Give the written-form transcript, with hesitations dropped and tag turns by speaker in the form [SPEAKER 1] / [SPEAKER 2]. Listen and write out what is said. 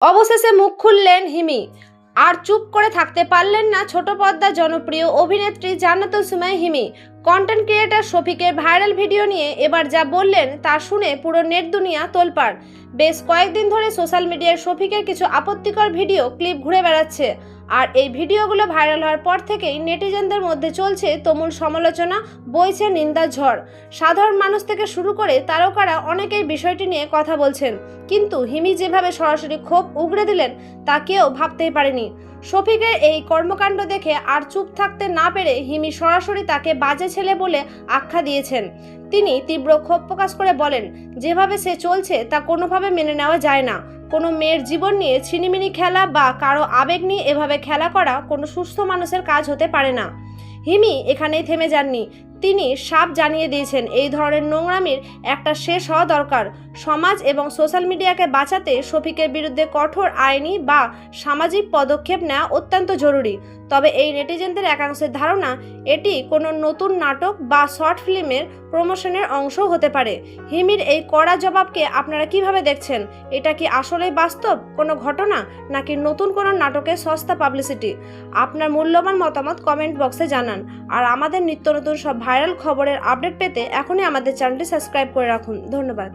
[SPEAKER 1] অবশেষে মুখ খুললেন হিমি। আর চুপ করে থাকতে পারলেন না ছোট পর্দার জনপ্রিয় অভিনেত্রী জান্নাতুল সুমাইয়া হিমি। কন্টেন্ট ক্রিয়েটর শফিকের ভাইরাল ভিডিও নিয়ে এবার যা বললেন তা শুনে পুরো নেট দুনিয়া তোলপাড়। বেশ কয়েকদিন ধরে সোশ্যাল মিডিয়ায় শফিকের কিছু আপত্তিকর ভিডিও ক্লিপ ঘুরে বেড়াচ্ছে। আর এই ভিডিওগুলো ভাইরাল হওয়ার পর থেকেই নেটিজেনদের মধ্যে চলছে তুমুল সমালোচনা, বইছে নিন্দার ঝড়। সাধারণ মানুষ থেকে শুরু করে তারকারা অনেকেই বিষয়টি নিয়ে কথা বলছেন, কিন্তু হিমি যেভাবে সরাসরি ক্ষোভ উগরে দিলেন তা কেউ ভাবতেই পারেনি। শফিকের এই কর্মকাণ্ড দেখে আর চুপ থাকতে না পেরে হিমি সরাসরি তাকে বাজে ছেলে বলে আখ্যা দিয়েছেন। তিনি তীব্র ক্ষোভ প্রকাশ করে বলেন, যেভাবে সে চলছে তা কোনোভাবে মেনে নেওয়া যায় না। কোনো মেয়ের জীবন নিয়ে ছিনিমিনি খেলা বা কারো আবেগ নিয়ে এভাবে খেলা করা কোনো সুস্থ মানুষের কাজ হতে পারে না। হিমি এখানেই থেমে যাননি, তিনি সাফ জানিয়ে দিয়েছেন এই ধরনের নোংরামির একটা শেষ হওয়া দরকার। সমাজ এবং সোশ্যাল মিডিয়াকে বাঁচাতে শফিকের বিরুদ্ধে কঠোর আইনি বা সামাজিক পদক্ষেপ নেওয়া অত্যন্ত জরুরি। তবে এই নেটিজেনদের একাংশের ধারণা এটি কোনো নতুন নাটক বা শর্ট ফিল্মের প্রমোশনের অংশ হতে পারে। হিমির এই কড়া জবাবকে আপনারা কিভাবে দেখছেন? এটা কি আসলেই বাস্তব কোনো ঘটনা, নাকি নতুন কোনো নাটকের সস্তা পাবলিসিটি? আপনার মূল্যবান মতামত কমেন্ট বক্সে জানান। আর আমাদের নিত্য নতুন সব ভাইরাল খবরের আপডেট পেতে এখনই আমাদের চ্যানেলটি সাবস্ক্রাইব করে রাখুন। ধন্যবাদ।